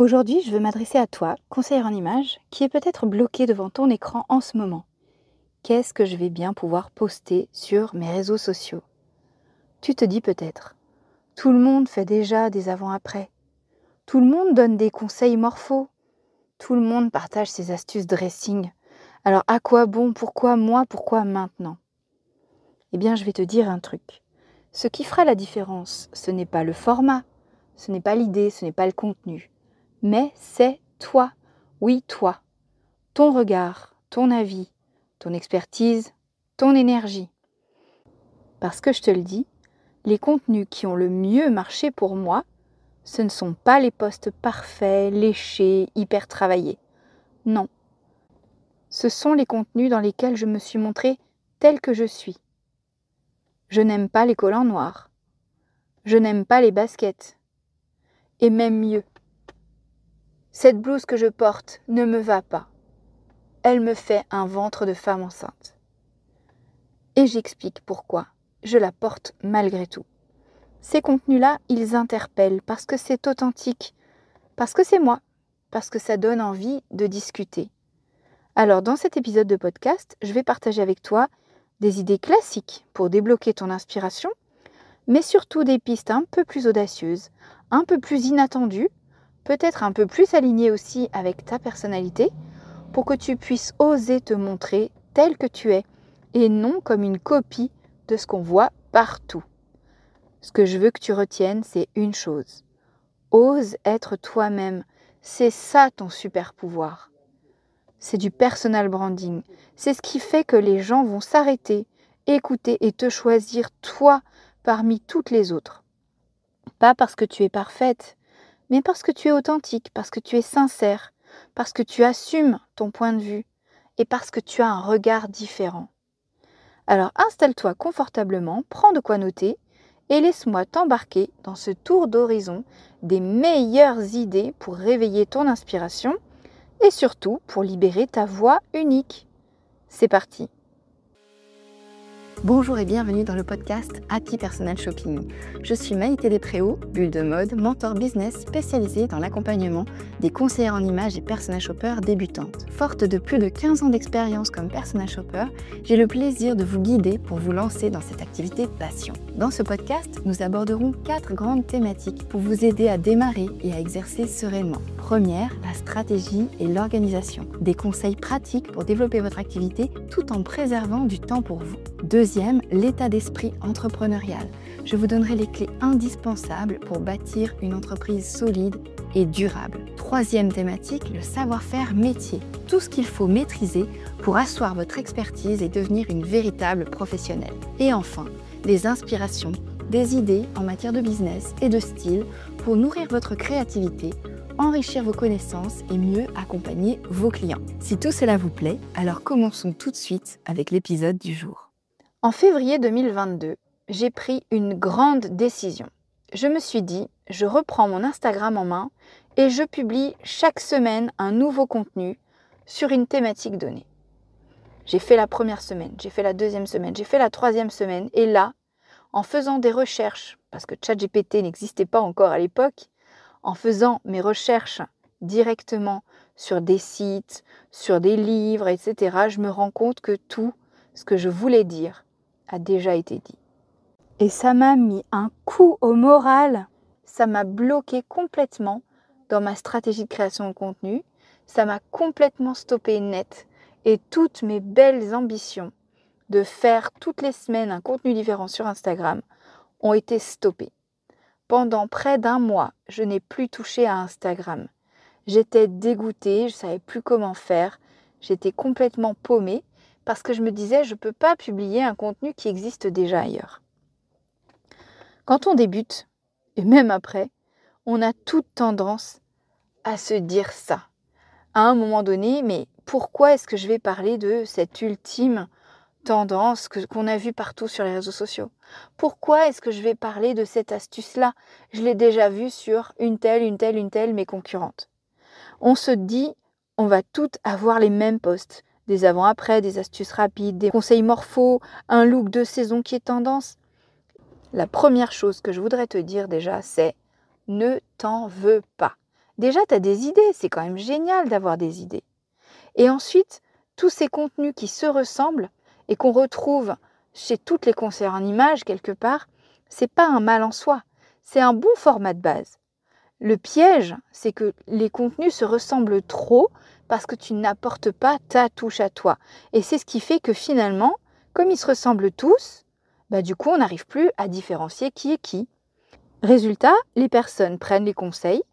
Aujourd'hui, je veux m'adresser à toi, conseillère en images, qui est peut-être bloqué devant ton écran en ce moment. Qu'est-ce que je vais bien pouvoir poster sur mes réseaux sociaux? Tu te dis peut-être, tout le monde fait déjà des avant-après. Tout le monde donne des conseils morphos. Tout le monde partage ses astuces dressing. Alors à quoi bon? Pourquoi moi? Pourquoi maintenant? Eh bien, je vais te dire un truc. Ce qui fera la différence, ce n'est pas le format, ce n'est pas l'idée, ce n'est pas le contenu, mais c'est toi. Oui, toi. Ton regard, ton avis, ton expertise, ton énergie. Parce que je te le dis, les contenus qui ont le mieux marché pour moi, ce ne sont pas les posts parfaits, léchés, hyper travaillés. Non. Ce sont les contenus dans lesquels je me suis montrée telle que je suis. Je n'aime pas les collants noirs. Je n'aime pas les baskets. Et même mieux. Cette blouse que je porte ne me va pas. Elle me fait un ventre de femme enceinte. Et j'explique pourquoi je la porte malgré tout. Ces contenus-là, ils interpellent parce que c'est authentique, parce que c'est moi, parce que ça donne envie de discuter. Alors dans cet épisode de podcast, je vais partager avec toi des idées classiques pour débloquer ton inspiration, mais surtout des pistes un peu plus audacieuses, un peu plus inattendues, peut-être un peu plus alignées aussi avec ta personnalité, pour que tu puisses oser te montrer tel que tu es, et non comme une copie de ce qu'on voit partout. Ce que je veux que tu retiennes, c'est une chose. Ose être toi-même. C'est ça ton super pouvoir. C'est du personal branding. C'est ce qui fait que les gens vont s'arrêter, écouter et te choisir toi parmi toutes les autres. Pas parce que tu es parfaite, mais parce que tu es authentique, parce que tu es sincère, parce que tu assumes ton point de vue et parce que tu as un regard différent. Alors installe-toi confortablement, prends de quoi noter et laisse-moi t'embarquer dans ce tour d'horizon des meilleures idées pour réveiller ton inspiration et surtout pour libérer ta voix unique. C'est parti! Bonjour et bienvenue dans le podcast Happy Personal Shopping. Je suis Maïté Despréaux, bulle de mode, mentor business spécialisée dans l'accompagnement des conseillères en images et personal shoppers débutantes. Forte de plus de 15 ans d'expérience comme personal shopper, j'ai le plaisir de vous guider pour vous lancer dans cette activité passion. Dans ce podcast, nous aborderons 4 grandes thématiques pour vous aider à démarrer et à exercer sereinement. Première, la stratégie et l'organisation. Des conseils pratiques pour développer votre activité tout en préservant du temps pour vous. Deuxième, l'état d'esprit entrepreneurial. Je vous donnerai les clés indispensables pour bâtir une entreprise solide et durable. Troisième thématique, le savoir-faire métier. Tout ce qu'il faut maîtriser pour asseoir votre expertise et devenir une véritable professionnelle. Et enfin, les inspirations, des idées en matière de business et de style pour nourrir votre créativité, enrichir vos connaissances et mieux accompagner vos clients. Si tout cela vous plaît, alors commençons tout de suite avec l'épisode du jour. En février 2022, j'ai pris une grande décision. Je me suis dit, je reprends mon Instagram en main et je publie chaque semaine un nouveau contenu sur une thématique donnée. J'ai fait la première semaine, j'ai fait la deuxième semaine, j'ai fait la troisième semaine et là, en faisant des recherches, parce que ChatGPT n'existait pas encore à l'époque, en faisant mes recherches directement sur des sites, sur des livres, etc., je me rends compte que tout ce que je voulais dire a déjà été dit. Et ça m'a mis un coup au moral, ça m'a bloqué complètement dans ma stratégie de création de contenu, ça m'a complètement stoppé net et toutes mes belles ambitions de faire toutes les semaines un contenu différent sur Instagram ont été stoppées. Pendant près d'un mois, je n'ai plus touché à Instagram. J'étais dégoûtée, je ne savais plus comment faire, j'étais complètement paumée parce que je me disais je ne peux pas publier un contenu qui existe déjà ailleurs. Quand on débute, et même après, on a toute tendance à se dire ça. À un moment donné, mais pourquoi est-ce que je vais parler de cette ultime tendance qu'on a vue partout sur les réseaux sociaux? Pourquoi est-ce que je vais parler de cette astuce-là? Je l'ai déjà vue sur une telle, mes concurrentes. On se dit, on va toutes avoir les mêmes posts. Des avant-après, des astuces rapides, des conseils morphos, un look de saison qui est tendance. La première chose que je voudrais te dire déjà, c'est ne t'en veux pas. Déjà, tu as des idées, c'est quand même génial d'avoir des idées. Et ensuite, tous ces contenus qui se ressemblent et qu'on retrouve chez toutes les conseillères en images quelque part, c'est pas un mal en soi, c'est un bon format de base. Le piège, c'est que les contenus se ressemblent trop parce que tu n'apportes pas ta touche à toi. Et c'est ce qui fait que finalement, comme ils se ressemblent tous, du coup, on n'arrive plus à différencier qui est qui. Résultat, les personnes prennent les conseils,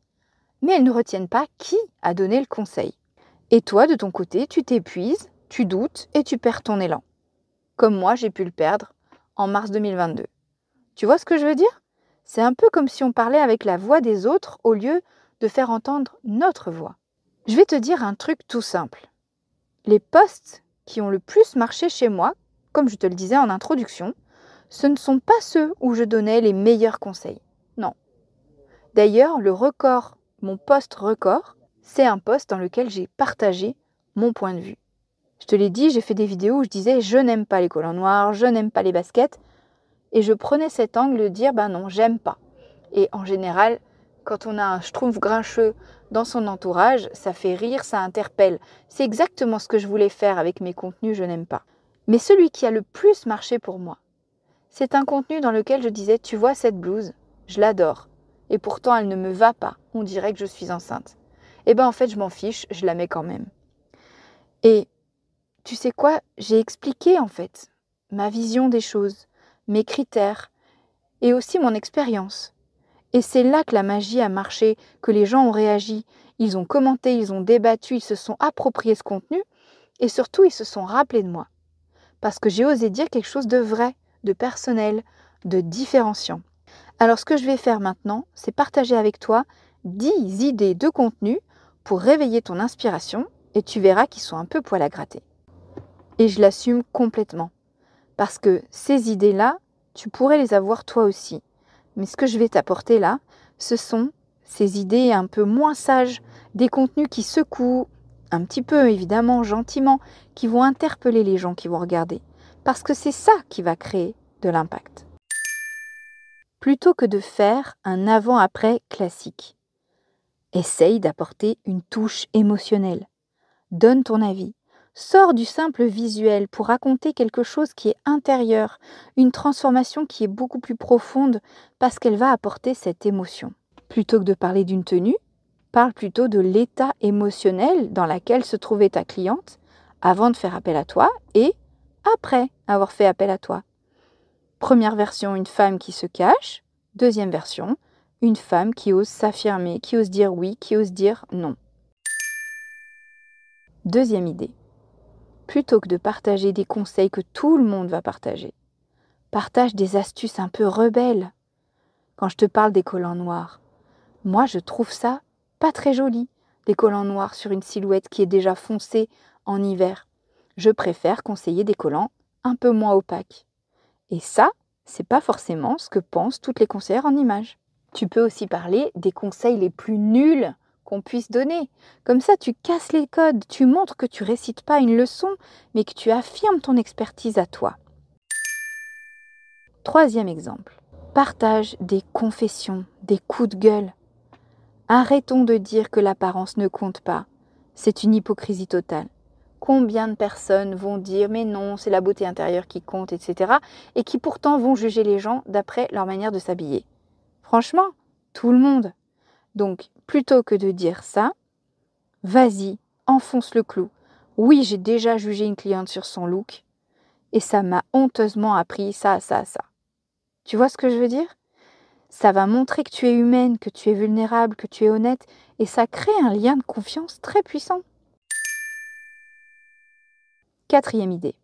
mais elles ne retiennent pas qui a donné le conseil. Et toi, de ton côté, tu t'épuises, tu doutes et tu perds ton élan. Comme moi, j'ai pu le perdre en mars 2022. Tu vois ce que je veux dire ? C'est un peu comme si on parlait avec la voix des autres au lieu de faire entendre notre voix. Je vais te dire un truc tout simple. Les posts qui ont le plus marché chez moi, comme je te le disais en introduction, ce ne sont pas ceux où je donnais les meilleurs conseils. Non. D'ailleurs, le record, mon post record, c'est un post dans lequel j'ai partagé mon point de vue. Je te l'ai dit, j'ai fait des vidéos où je disais « je n'aime pas les collants noirs, je n'aime pas les baskets ». Et je prenais cet angle de dire « non, j'aime pas ». Et en général, quand on a un schtroumpf grincheux dans son entourage, ça fait rire, ça interpelle. C'est exactement ce que je voulais faire avec mes contenus « je n'aime pas ». Mais celui qui a le plus marché pour moi, c'est un contenu dans lequel je disais « tu vois cette blouse, je l'adore. Et pourtant, elle ne me va pas. On dirait que je suis enceinte. » Et en fait, je m'en fiche, je la mets quand même. Et tu sais quoi ? J'ai expliqué en fait ma vision des choses, mes critères et aussi mon expérience. Et c'est là que la magie a marché, que les gens ont réagi. Ils ont commenté, ils ont débattu, ils se sont appropriés ce contenu et surtout, ils se sont rappelés de moi. Parce que j'ai osé dire quelque chose de vrai, de personnel, de différenciant. Alors ce que je vais faire maintenant, c'est partager avec toi 10 idées de contenu pour réveiller ton inspiration et tu verras qu'ils sont un peu poil à gratter. Et je l'assume complètement. Parce que ces idées-là, tu pourrais les avoir toi aussi. Mais ce que je vais t'apporter là, ce sont ces idées un peu moins sages, des contenus qui secouent, un petit peu évidemment, gentiment, qui vont interpeller les gens qui vont regarder. Parce que c'est ça qui va créer de l'impact. Plutôt que de faire un avant-après classique, essaye d'apporter une touche émotionnelle. Donne ton avis. Sors du simple visuel pour raconter quelque chose qui est intérieur, une transformation qui est beaucoup plus profonde parce qu'elle va apporter cette émotion. Plutôt que de parler d'une tenue, parle plutôt de l'état émotionnel dans lequel se trouvait ta cliente avant de faire appel à toi et après avoir fait appel à toi. Première version, une femme qui se cache. Deuxième version, une femme qui ose s'affirmer, qui ose dire oui, qui ose dire non. Deuxième idée. Plutôt que de partager des conseils que tout le monde va partager, partage des astuces un peu rebelles. Quand je te parle des collants noirs, moi je trouve ça pas très joli, des collants noirs sur une silhouette qui est déjà foncée en hiver. Je préfère conseiller des collants un peu moins opaques. Et ça, c'est pas forcément ce que pensent toutes les conseillères en images. Tu peux aussi parler des conseils les plus nuls qu'on puisse donner. Comme ça, tu casses les codes, tu montres que tu récites pas une leçon, mais que tu affirmes ton expertise à toi. Troisième exemple, partage des confessions, des coups de gueule. Arrêtons de dire que l'apparence ne compte pas. C'est une hypocrisie totale. Combien de personnes vont dire « mais non, c'est la beauté intérieure qui compte, etc. » et qui pourtant vont juger les gens d'après leur manière de s'habiller. Franchement, tout le monde. Donc, plutôt que de dire ça, vas-y, enfonce le clou. Oui, j'ai déjà jugé une cliente sur son look et ça m'a honteusement appris ça. Tu vois ce que je veux dire ? Ça va montrer que tu es humaine, que tu es vulnérable, que tu es honnête et ça crée un lien de confiance très puissant. Quatrième idée.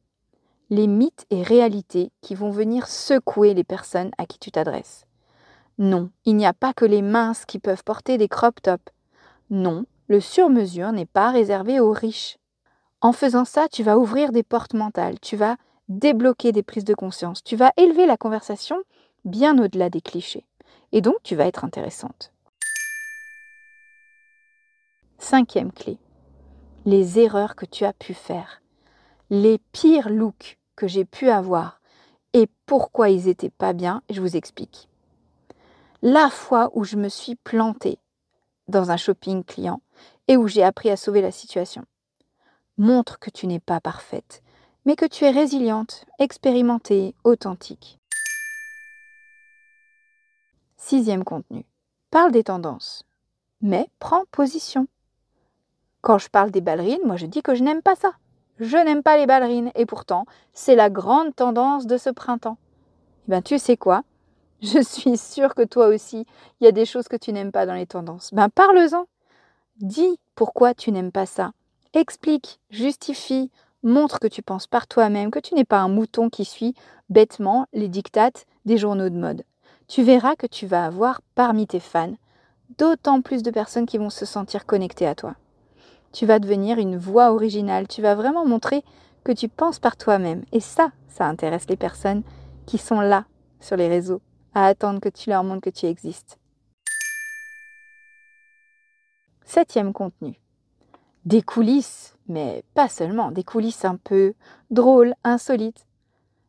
Les mythes et réalités qui vont venir secouer les personnes à qui tu t'adresses. Non, il n'y a pas que les minces qui peuvent porter des crop tops. Non, le sur-mesure n'est pas réservé aux riches. En faisant ça, tu vas ouvrir des portes mentales, tu vas débloquer des prises de conscience, tu vas élever la conversation bien au-delà des clichés. Et donc, tu vas être intéressante. Cinquième clé. Les erreurs que tu as pu faire. Les pires looks que j'ai pu avoir et pourquoi ils n'étaient pas bien, je vous explique. La fois où je me suis plantée, dans un shopping client et où j'ai appris à sauver la situation. Montre que tu n'es pas parfaite, mais que tu es résiliente, expérimentée, authentique. 6e contenu. Parle des tendances, mais prends position. Quand je parle des ballerines, moi je dis que je n'aime pas ça. Je n'aime pas les ballerines et pourtant, c'est la grande tendance de ce printemps. Eh bien, tu sais quoi? Je suis sûre que toi aussi, il y a des choses que tu n'aimes pas dans les tendances. Ben, parle-en. Dis pourquoi tu n'aimes pas ça. Explique, justifie, montre que tu penses par toi-même, que tu n'es pas un mouton qui suit bêtement les dictates des journaux de mode. Tu verras que tu vas avoir parmi tes fans d'autant plus de personnes qui vont se sentir connectées à toi. Tu vas devenir une voix originale, tu vas vraiment montrer que tu penses par toi-même. Et ça intéresse les personnes qui sont là sur les réseaux, à attendre que tu leur montres que tu existes. 7e contenu. Des coulisses, mais pas seulement, des coulisses un peu drôles, insolites.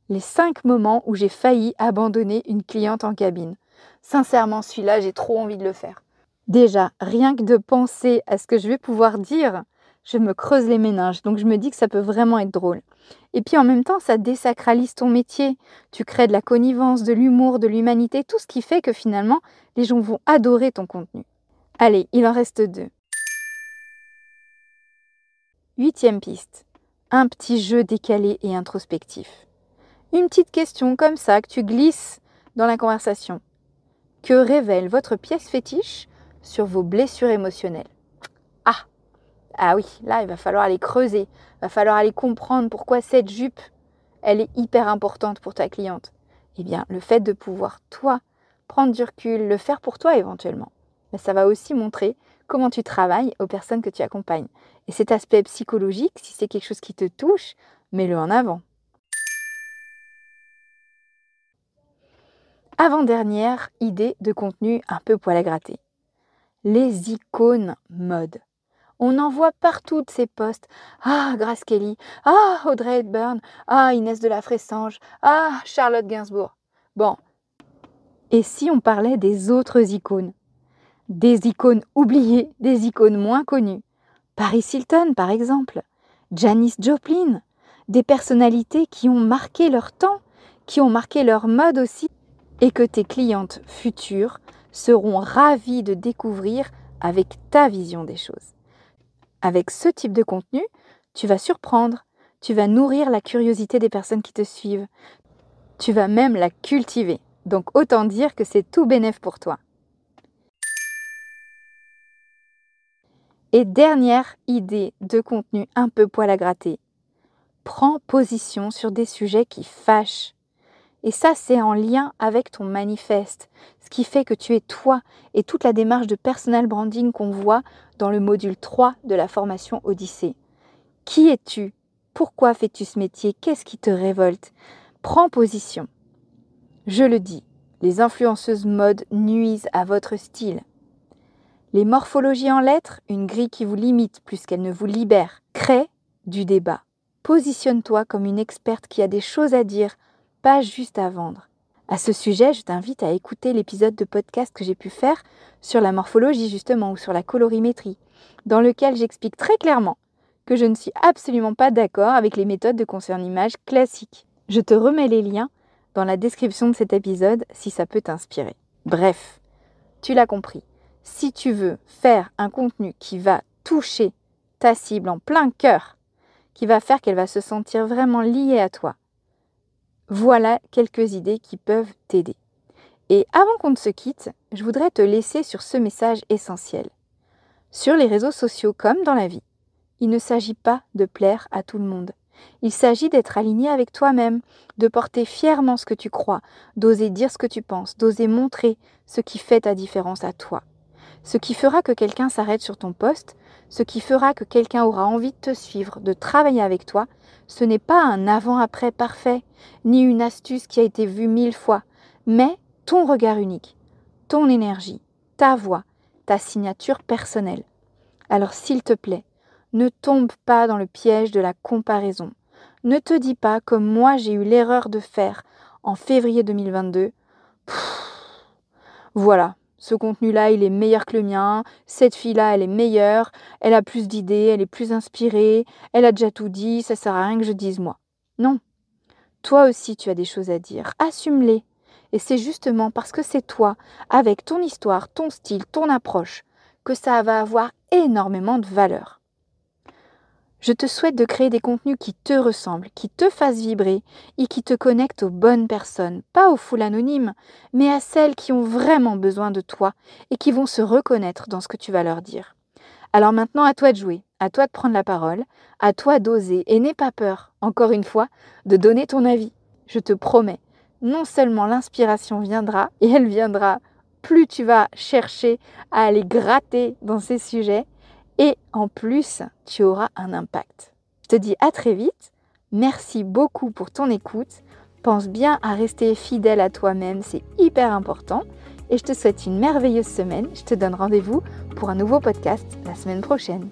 Les 5 moments où j'ai failli abandonner une cliente en cabine. Sincèrement, celui-là, j'ai trop envie de le faire. Déjà, rien que de penser à ce que je vais pouvoir dire, je me creuse les méninges. Donc je me dis que ça peut vraiment être drôle. Et puis en même temps, ça désacralise ton métier. Tu crées de la connivence, de l'humour, de l'humanité, tout ce qui fait que finalement, les gens vont adorer ton contenu. Allez, il en reste 2. 8e piste. Un petit jeu décalé et introspectif. Une petite question comme ça que tu glisses dans la conversation. Que révèle votre pièce fétiche sur vos blessures émotionnelles? Ah oui, là, il va falloir aller creuser. Il va falloir aller comprendre pourquoi cette jupe, elle est hyper importante pour ta cliente. Eh bien, le fait de pouvoir, toi, prendre du recul, le faire pour toi éventuellement, mais ça va aussi montrer comment tu travailles aux personnes que tu accompagnes. Et cet aspect psychologique, si c'est quelque chose qui te touche, mets-le en avant. Avant-dernière idée de contenu un peu poil à gratter. Les icônes mode. On en voit partout de ces posts. Ah, Grace Kelly. Ah, Audrey Hepburn. Ah, Inès de la Fressange. Ah, Charlotte Gainsbourg. Bon. Et si on parlait des autres icônes? Des icônes oubliées, des icônes moins connues. Paris Hilton, par exemple. Janis Joplin. Des personnalités qui ont marqué leur temps, qui ont marqué leur mode aussi, et que tes clientes futures seront ravies de découvrir avec ta vision des choses. Avec ce type de contenu, tu vas surprendre, tu vas nourrir la curiosité des personnes qui te suivent, tu vas même la cultiver. Donc autant dire que c'est tout bénef pour toi. Et dernière idée de contenu un peu poil à gratter. Prends position sur des sujets qui fâchent. Et ça, c'est en lien avec ton manifeste, ce qui fait que tu es toi et toute la démarche de personal branding qu'on voit dans le module 3 de la formation Odyssée. Qui es-tu? Pourquoi fais-tu ce métier? Qu'est-ce qui te révolte? Prends position. Je le dis, les influenceuses mode nuisent à votre style. Les morphologies en lettres, une grille qui vous limite plus qu'elle ne vous libère, crée du débat. Positionne-toi comme une experte qui a des choses à dire, pas juste à vendre. À ce sujet, je t'invite à écouter l'épisode de podcast que j'ai pu faire sur la morphologie justement ou sur la colorimétrie, dans lequel j'explique très clairement que je ne suis absolument pas d'accord avec les méthodes de concert-image classiques. Je te remets les liens dans la description de cet épisode si ça peut t'inspirer. Bref, tu l'as compris, si tu veux faire un contenu qui va toucher ta cible en plein cœur, qui va faire qu'elle va se sentir vraiment liée à toi, voilà quelques idées qui peuvent t'aider. Et avant qu'on ne se quitte, je voudrais te laisser sur ce message essentiel. Sur les réseaux sociaux comme dans la vie, il ne s'agit pas de plaire à tout le monde. Il s'agit d'être aligné avec toi-même, de porter fièrement ce que tu crois, d'oser dire ce que tu penses, d'oser montrer ce qui fait ta différence à toi. Ce qui fera que quelqu'un s'arrête sur ton post, ce qui fera que quelqu'un aura envie de te suivre, de travailler avec toi, ce n'est pas un avant-après parfait, ni une astuce qui a été vue 1000 fois, mais ton regard unique, ton énergie, ta voix, ta signature personnelle. Alors s'il te plaît, ne tombe pas dans le piège de la comparaison. Ne te dis pas comme moi j'ai eu l'erreur de faire en février 2022. Voilà, ce contenu-là, il est meilleur que le mien, cette fille-là, elle est meilleure, elle a plus d'idées, elle est plus inspirée, elle a déjà tout dit, ça sert à rien que je dise moi. Non, toi aussi tu as des choses à dire, assume-les. Et c'est justement parce que c'est toi, avec ton histoire, ton style, ton approche, que ça va avoir énormément de valeur. Je te souhaite de créer des contenus qui te ressemblent, qui te fassent vibrer et qui te connectent aux bonnes personnes, pas aux foules anonymes, mais à celles qui ont vraiment besoin de toi et qui vont se reconnaître dans ce que tu vas leur dire. Alors maintenant, à toi de jouer, à toi de prendre la parole, à toi d'oser et n'aie pas peur, encore une fois, de donner ton avis. Je te promets, non seulement l'inspiration viendra, et elle viendra plus tu vas chercher à aller gratter dans ces sujets, et en plus, tu auras un impact. Je te dis à très vite. Merci beaucoup pour ton écoute. Pense bien à rester fidèle à toi-même, c'est hyper important. Et je te souhaite une merveilleuse semaine. Je te donne rendez-vous pour un nouveau podcast la semaine prochaine.